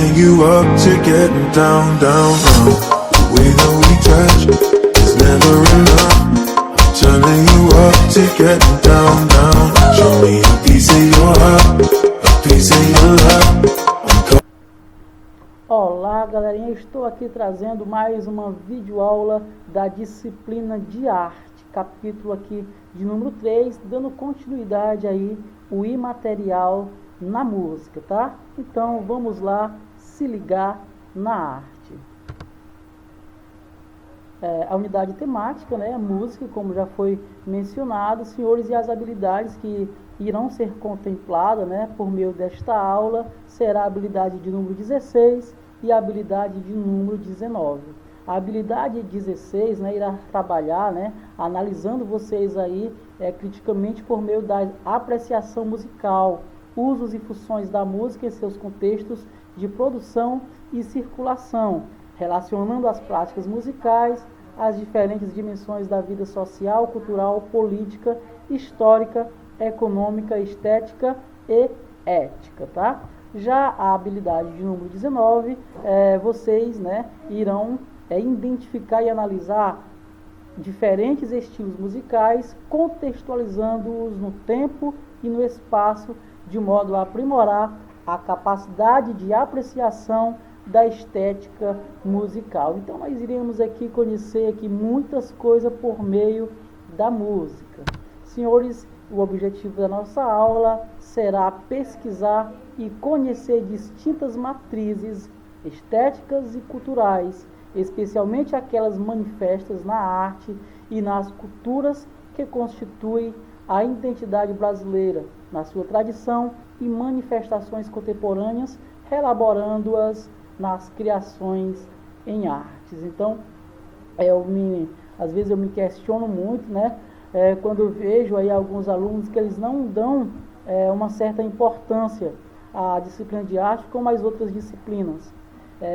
Turning you up to getting down, down, down. The way that we touch is never enough. I'm turning you up to getting down, down. Show me a piece of your heart, a piece of your love. Olá galerinha, estou aqui trazendo mais uma videoaula da disciplina de arte, capítulo aqui de número 3, dando continuidade aí o imaterial na música, tá? Então vamos lá se ligar na arte. A unidade temática, né, a música, como já foi mencionado, senhores, e as habilidades que irão ser contempladas, né, por meio desta aula, será a habilidade de número 16 e a habilidade de número 19. A habilidade 16, né, irá trabalhar, né, analisando vocês aí criticamente por meio da apreciação musical, usos e funções da música em seus contextos de produção e circulação, relacionando as práticas musicais às diferentes dimensões da vida social, cultural, política, histórica, econômica, estética e ética, tá? Já a habilidade de número 19, vocês, né, irão identificar e analisar diferentes estilos musicais, contextualizando-os no tempo e no espaço, de modo a aprimorar a capacidade de apreciação da estética musical. Então nós iremos aqui conhecer aqui muitas coisas por meio da música. Senhores, o objetivo da nossa aula será pesquisar e conhecer distintas matrizes estéticas e culturais, especialmente aquelas manifestas na arte e nas culturas que constituem a identidade brasileira, na sua tradição e manifestações contemporâneas, elaborando-as nas criações em artes. Então, às vezes eu me questiono muito, né, quando eu vejo aí alguns alunos que eles não dão uma certa importância à disciplina de arte como as outras disciplinas.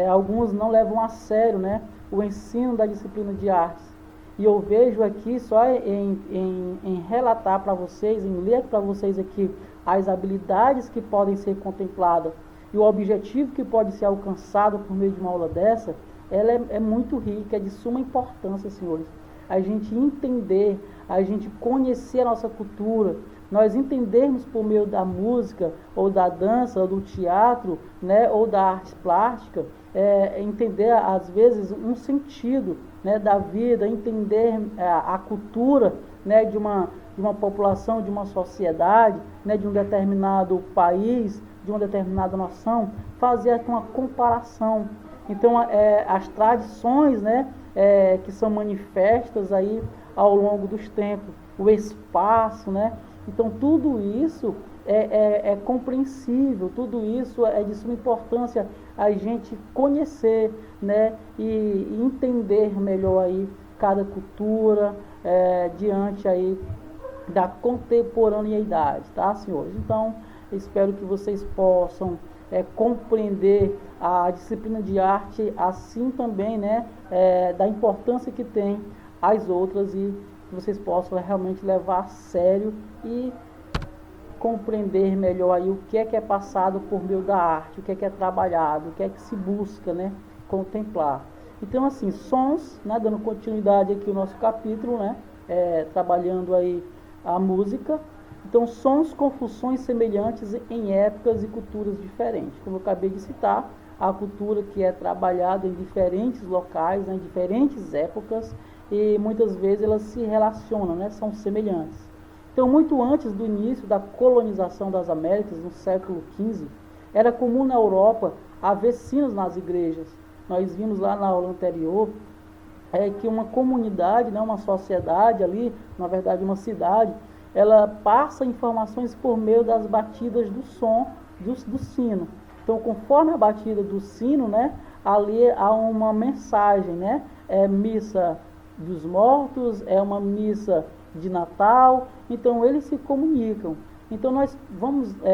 Alguns não levam a sério, né, o ensino da disciplina de artes. E eu vejo aqui só em relatar para vocês, em ler para vocês aqui as habilidades que podem ser contempladas e o objetivo que pode ser alcançado por meio de uma aula dessa, ela é muito rica, é de suma importância, senhores. A gente entender, a gente conhecer a nossa cultura, nós entendermos por meio da música, ou da dança, ou do teatro, né, ou da arte plástica, entender às vezes um sentido, né, da vida, entender a cultura, né, de uma população, de uma sociedade, né, de um determinado país, de uma determinada nação, fazer uma comparação. Então as tradições, né, que são manifestas aí ao longo dos tempos, o espaço, né? Então tudo isso é compreensível, tudo isso é de suma importância a gente conhecer, né, e entender melhor aí cada cultura diante aí da contemporaneidade, tá, senhores? Então, espero que vocês possam compreender a disciplina de arte, assim também, né, da importância que tem as outras, e que vocês possam realmente levar a sério e compreender melhor aí o que é passado por meio da arte, o que é trabalhado, o que se busca, né, contemplar. Então, assim, sons, né, dando continuidade aqui ao nosso capítulo, né, trabalhando aí a música. Então, sons com funções semelhantes em épocas e culturas diferentes. Como eu acabei de citar, a cultura que é trabalhada em diferentes locais, né, em diferentes épocas, e muitas vezes elas se relacionam, né, são semelhantes. Então, muito antes do início da colonização das Américas, no século XV, era comum na Europa haver sinos nas igrejas. Nós vimos lá na aula anterior que uma comunidade, né, uma sociedade ali, na verdade uma cidade, ela passa informações por meio das batidas do som do sino. Então, conforme a batida do sino, né, ali há uma mensagem, né, missa dos mortos, uma missa de Natal, então eles se comunicam. Então nós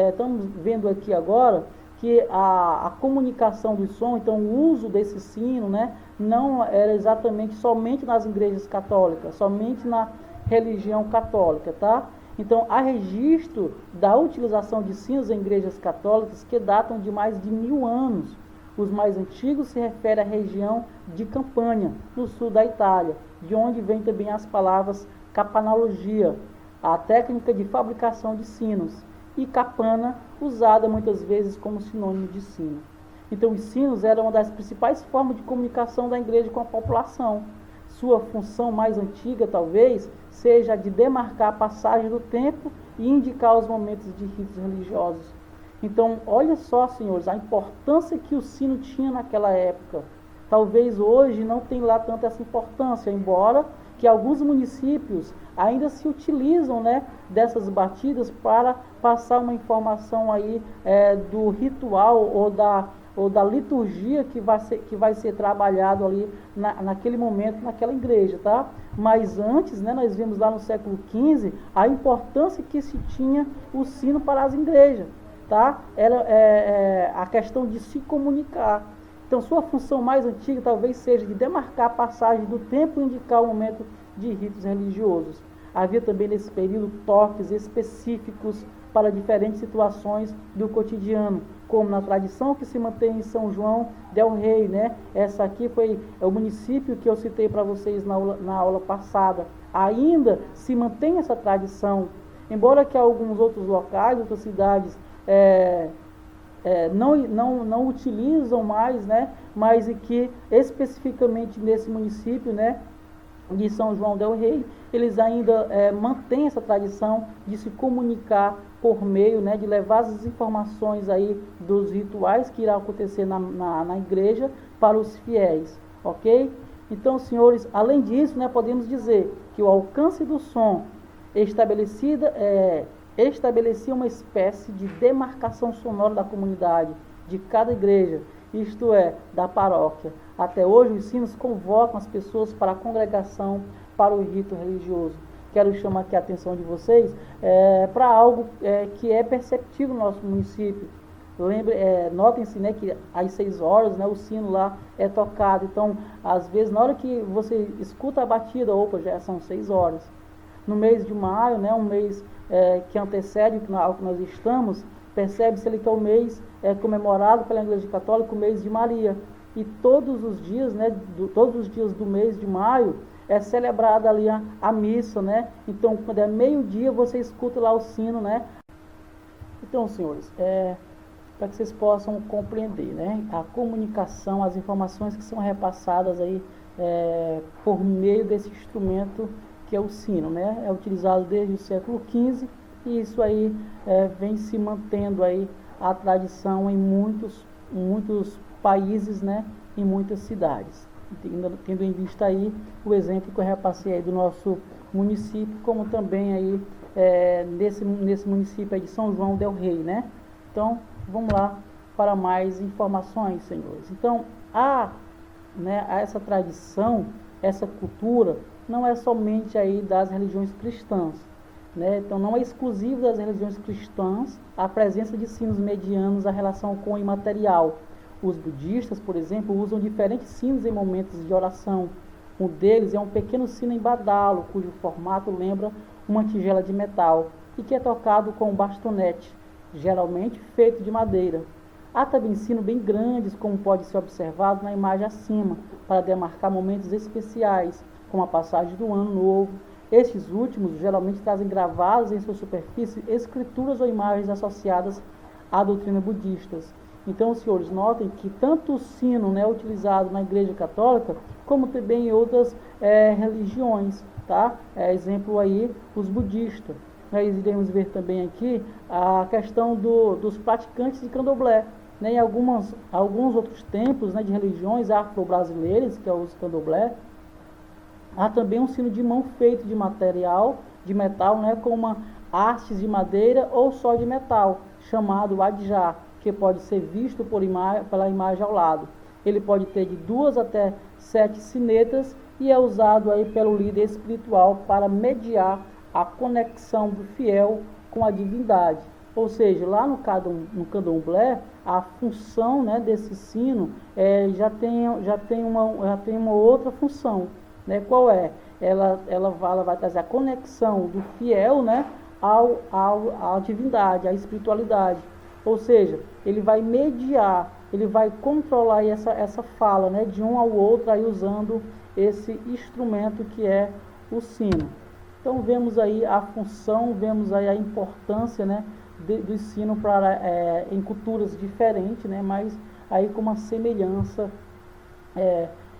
estamos vendo aqui agora que a comunicação do som, então o uso desse sino, né, não era exatamente somente nas igrejas católicas, somente na religião católica, tá? Então há registro da utilização de sinos em igrejas católicas que datam de mais de 1000 anos, Os mais antigos se referem à região de Campânia, no sul da Itália, de onde vem também as palavras capanologia, a técnica de fabricação de sinos, e capana, usada muitas vezes como sinônimo de sino. Então, os sinos eram uma das principais formas de comunicação da igreja com a população. Sua função mais antiga, talvez, seja a de demarcar a passagem do tempo e indicar os momentos de ritos religiosos. Então, olha só, senhores, a importância que o sino tinha naquela época. Talvez hoje não tenha lá tanta essa importância, embora que alguns municípios ainda se utilizam, né, dessas batidas para passar uma informação aí do ritual ou da liturgia que vai ser trabalhado ali naquele momento, naquela igreja, tá? Mas antes, né, nós vimos lá no século XV a importância que se tinha o sino para as igrejas, tá? Era a questão de se comunicar. Então, sua função mais antiga talvez seja de demarcar a passagem do tempo e indicar o momento de ritos religiosos. Havia também nesse período toques específicos para diferentes situações do cotidiano, como na tradição que se mantém em São João del Rei, né? Essa aqui foi o município que eu citei para vocês na aula passada. Ainda se mantém essa tradição, embora que alguns outros locais, outras cidades não utilizam mais, né? Mas e que especificamente nesse município, né, de São João del Rei, eles ainda mantêm essa tradição de se comunicar por meio, né, de levar as informações aí dos rituais que irão acontecer na igreja para os fiéis, ok? Então, senhores, além disso, né, podemos dizer que o alcance do som estabelecia uma espécie de demarcação sonora da comunidade, de cada igreja, isto é, da paróquia. Até hoje, os sinos convocam as pessoas para a congregação, para o rito religioso. Quero chamar aqui a atenção de vocês para algo que é perceptível no nosso município. Notem-se, né, que às 6 horas, né, o sino lá é tocado. Então, às vezes, na hora que você escuta a batida, opa, já são 6 horas. No mês de maio, né, um mês que antecede ao que nós estamos, percebe-se ali que é o mês comemorado pela Igreja Católica, o mês de Maria. E todos os dias, né, todos os dias do mês de maio, é celebrada ali a missa, né? Então, quando é meio-dia, você escuta lá o sino, né? Então, senhores, para que vocês possam compreender, né, a comunicação, as informações que são repassadas aí por meio desse instrumento que é o sino, né? É utilizado desde o século XV e isso aí vem se mantendo aí a tradição em muitos países, né? Em muitas cidades. Tendo em vista aí o exemplo que eu repassei aí do nosso município, como também aí nesse município aí de São João del Rei, né? Então, vamos lá para mais informações, senhores. Então, essa tradição, essa cultura, não é somente aí das religiões cristãs, né? Então, não é exclusivo das religiões cristãs a presença de sinos medianos, a relação com o imaterial. Os budistas, por exemplo, usam diferentes sinos em momentos de oração. Um deles é um pequeno sino em badalo, cujo formato lembra uma tigela de metal e que é tocado com um bastonete, geralmente feito de madeira. Há também sinos bem grandes, como pode ser observado na imagem acima, para demarcar momentos especiais, como a passagem do Ano Novo. Estes últimos geralmente trazem gravadas em sua superfície escrituras ou imagens associadas à doutrina budistas. Então, senhores, notem que tanto o sino, né, utilizado na Igreja Católica, como também em outras religiões, tá? Exemplo aí, os budistas. Nós iremos ver também aqui a questão dos praticantes de candomblé. Né? Em alguns outros templos, né, de religiões afro-brasileiras, que é os candomblé, há também um sino de mão feito de metal, né, com hastes de madeira ou só de metal, chamado adjá, que pode ser visto pela imagem ao lado. Ele pode ter de 2 até 7 sinetas e é usado aí pelo líder espiritual para mediar a conexão do fiel com a divindade. Ou seja, lá no candomblé, a função, né, desse sino já tem uma outra função. Né? Qual é? Ela vai trazer a conexão do fiel, né, à divindade, à espiritualidade. Ou seja, ele vai mediar ele vai controlar aí essa fala, né, de um ao outro, aí usando esse instrumento que é o sino. Então vemos aí a função, vemos aí a importância, né, do sino em culturas diferentes, né, mas aí com uma semelhança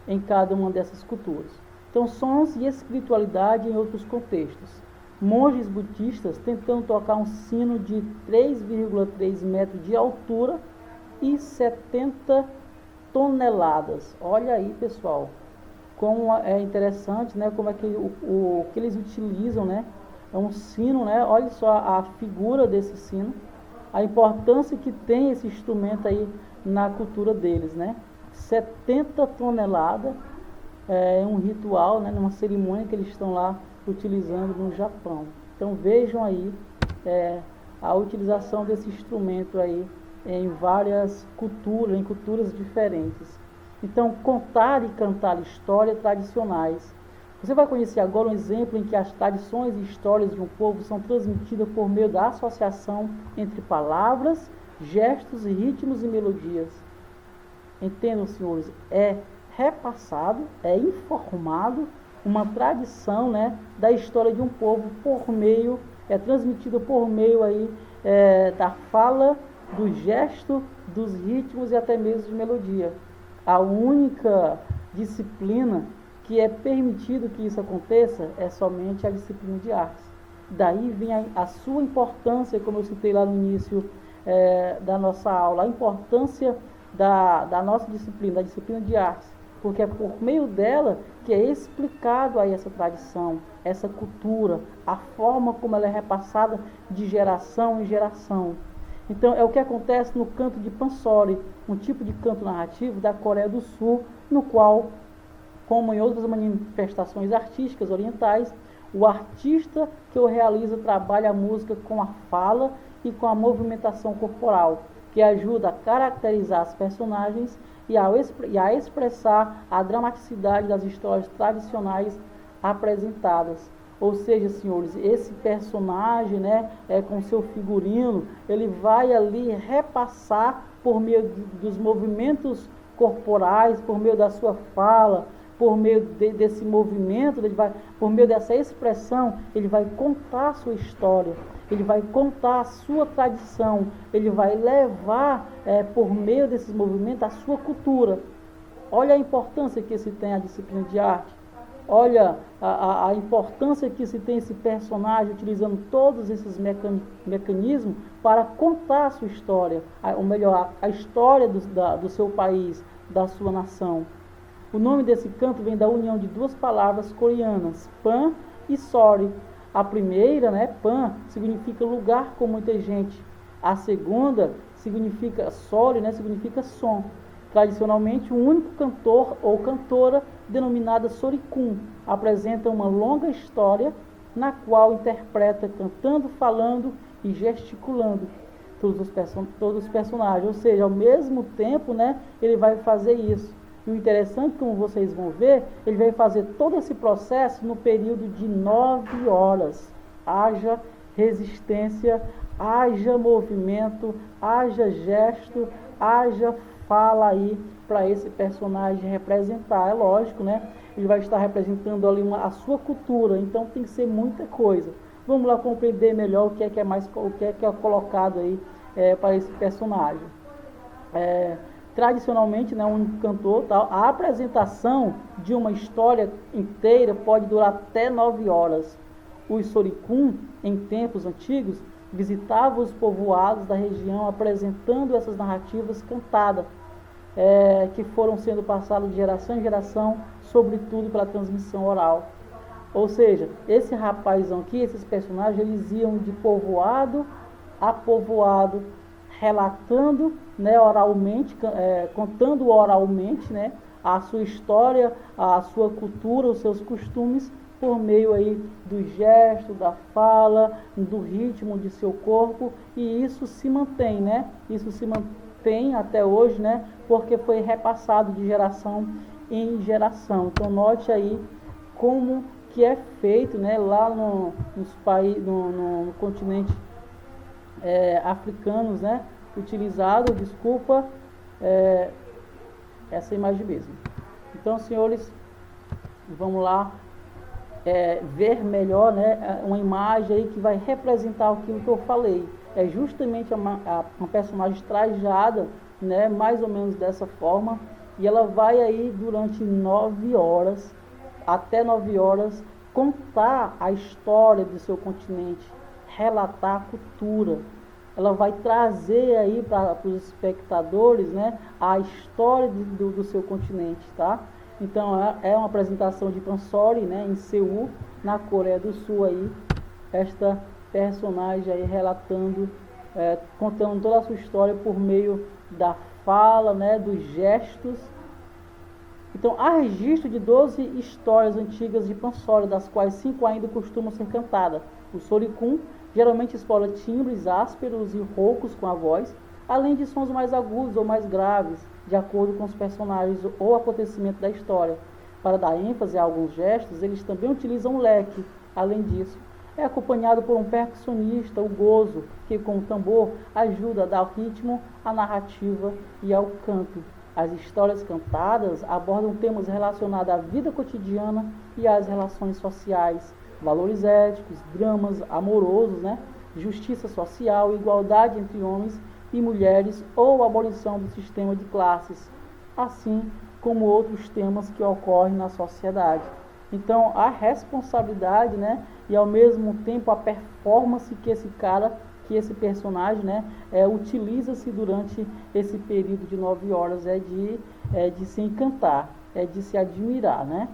em cada uma dessas culturas. Então, sons e espiritualidade em outros contextos. Monges budistas tentando tocar um sino de 3,3 metros de altura e 70 toneladas. Olha aí, pessoal, como é interessante, né, como é que o que eles utilizam, né, é um sino, né, olha só a figura desse sino, a importância que tem esse instrumento aí na cultura deles, né, 70 toneladas, é um ritual, né, numa cerimônia que eles estão lá utilizando no Japão. Então vejam aí a utilização desse instrumento aí em várias culturas, em culturas diferentes. Então, contar e cantar histórias tradicionais. Você vai conhecer agora um exemplo em que as tradições e histórias de um povo são transmitidas por meio da associação entre palavras, gestos, ritmos e melodias. Entendam, senhores, é repassado, é informado uma tradição, né, da história de um povo por meio, transmitida por meio aí, da fala, do gesto, dos ritmos e até mesmo de melodia. A única disciplina que é permitido que isso aconteça é somente a disciplina de artes. Daí vem a sua importância, como eu citei lá no início da nossa aula, a importância da nossa disciplina, da disciplina de artes, porque é por meio dela que é explicado aí essa tradição, essa cultura, a forma como ela é repassada de geração em geração. Então, é o que acontece no canto de Pansori, um tipo de canto narrativo da Coreia do Sul, no qual, como em outras manifestações artísticas orientais, o artista que o realiza trabalha a música com a fala e com a movimentação corporal, que ajuda a caracterizar as personagens e a expressar a dramaticidade das histórias tradicionais apresentadas. Ou seja, senhores, esse personagem, né, com seu figurino, ele vai ali repassar por meio dos movimentos corporais, por meio da sua fala, por meio desse movimento, por meio dessa expressão, ele vai contar a sua história, ele vai contar a sua tradição, ele vai levar, por meio desses movimentos, a sua cultura. Olha a importância que se tem a disciplina de arte. Olha a importância que se tem esse personagem utilizando todos esses mecanismos para contar a sua história, ou melhor, a história do seu país, da sua nação. O nome desse canto vem da união de duas palavras coreanas, pan e sori. A primeira, né, pan, significa lugar com muita gente. A segunda significa sori, né, significa som. Tradicionalmente, o único cantor ou cantora, denominada sorikun, apresenta uma longa história na qual interpreta cantando, falando e gesticulando todos os personagens. Ou seja, ao mesmo tempo, né, ele vai fazer isso. E o interessante, como vocês vão ver, ele vai fazer todo esse processo no período de 9 horas. Haja resistência, haja movimento, haja gesto, haja fala aí para esse personagem representar. É lógico, né? Ele vai estar representando ali a sua cultura, então tem que ser muita coisa. Vamos lá compreender melhor o que é colocado aí para esse personagem. Tradicionalmente, né, um cantor, tal, a apresentação de uma história inteira pode durar até 9 horas. Os sorikun, em tempos antigos, visitavam os povoados da região apresentando essas narrativas cantadas, que foram sendo passadas de geração em geração, sobretudo pela transmissão oral. Ou seja, esse rapazão aqui, esses personagens, eles iam de povoado a povoado, relatando, né, oralmente, contando oralmente, né, a sua história, a sua cultura, os seus costumes, por meio aí do gesto, da fala, do ritmo de seu corpo, e isso se mantém, né? Isso se mantém até hoje, né? Porque foi repassado de geração em geração. Então note aí como que é feito, né, lá no continente africanos, né, utilizado, essa imagem mesmo. Então, senhores, vamos lá ver melhor, né, uma imagem aí que vai representar aquilo que eu falei. É justamente uma personagem trajada, né, mais ou menos dessa forma, e ela vai aí durante 9 horas, até 9 horas, contar a história do seu continente, relatar a cultura. Ela vai trazer aí para os espectadores, né, a história do seu continente, tá? Então é uma apresentação de Pansori, né, em Seul, na Coreia do Sul aí, esta personagem aí relatando, contando toda a sua história por meio da fala, né, dos gestos. Então há registro de 12 histórias antigas de Pansori, das quais 5 ainda costumam ser cantadas. O Sorikun geralmente explora timbres ásperos e roucos com a voz, além de sons mais agudos ou mais graves, de acordo com os personagens ou acontecimento da história. Para dar ênfase a alguns gestos, eles também utilizam um leque. Além disso, é acompanhado por um percussionista, o gozo, que com o tambor ajuda a dar ritmo à narrativa e ao canto. As histórias cantadas abordam temas relacionados à vida cotidiana e às relações sociais, valores éticos, dramas amorosos, né? Justiça social, igualdade entre homens e mulheres ou abolição do sistema de classes, assim como outros temas que ocorrem na sociedade. Então, a responsabilidade, né, e ao mesmo tempo a performance que esse personagem, né, utiliza-se durante esse período de 9 horas de se encantar, de se admirar, né?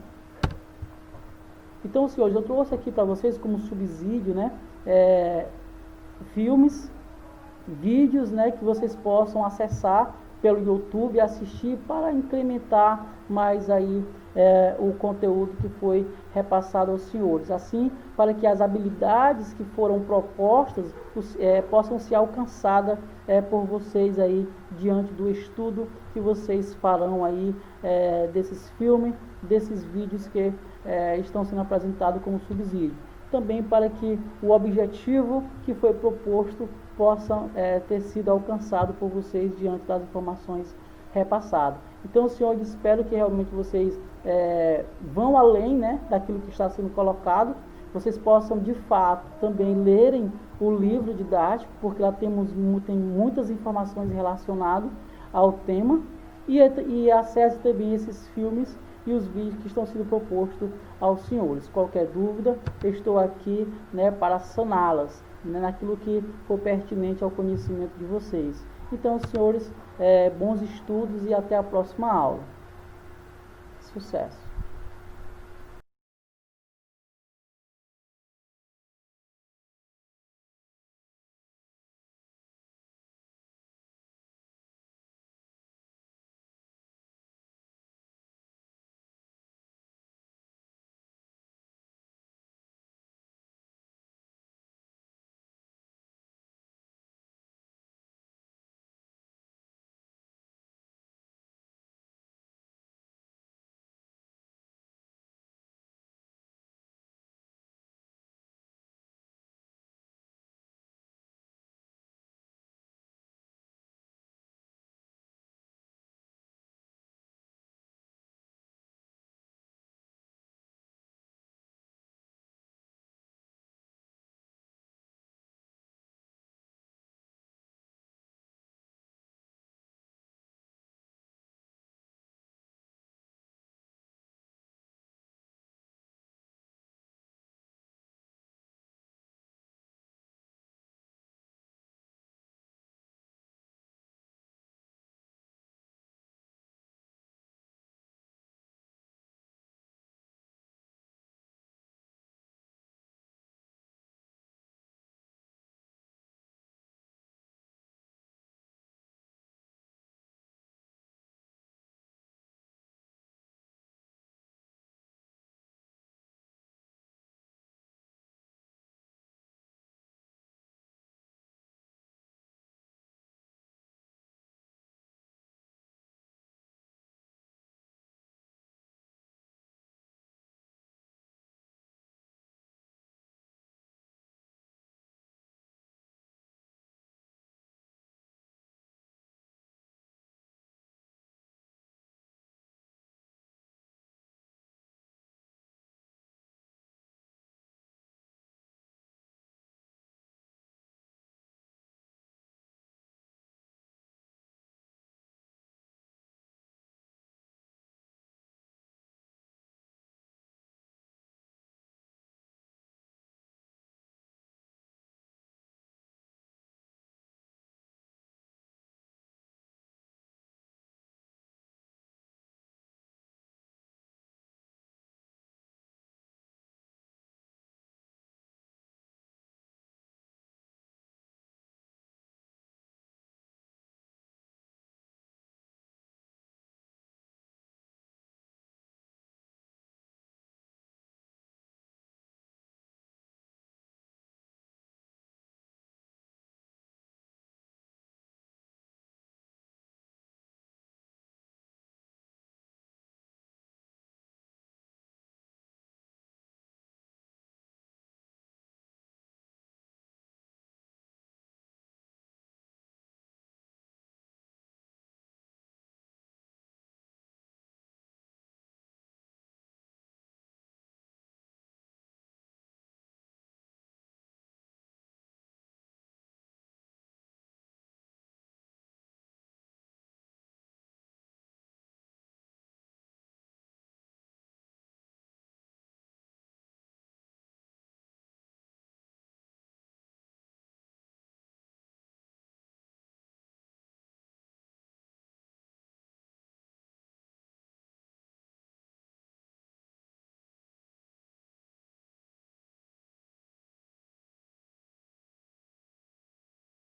Então, senhores, eu trouxe aqui para vocês como subsídio, né, filmes, vídeos, né, que vocês possam acessar pelo YouTube e assistir para incrementar mais aí o conteúdo que foi repassado aos senhores, assim para que as habilidades que foram propostas possam ser alcançadas por vocês aí diante do estudo que vocês farão aí desses filmes, desses vídeos que estão sendo apresentados como subsídio. Também para que o objetivo que foi proposto possa ter sido alcançado por vocês diante das informações repassadas. Então, senhores, espero que realmente vocês vão além, né, daquilo que está sendo colocado. Vocês possam, de fato, também lerem o livro didático, porque lá tem muitas informações relacionadas ao tema. E acesse também esses filmes e os vídeos que estão sendo propostos aos senhores. Qualquer dúvida, eu estou aqui, né, para saná-las, né, naquilo que for pertinente ao conhecimento de vocês. Então, senhores, bons estudos e até a próxima aula. Sucesso!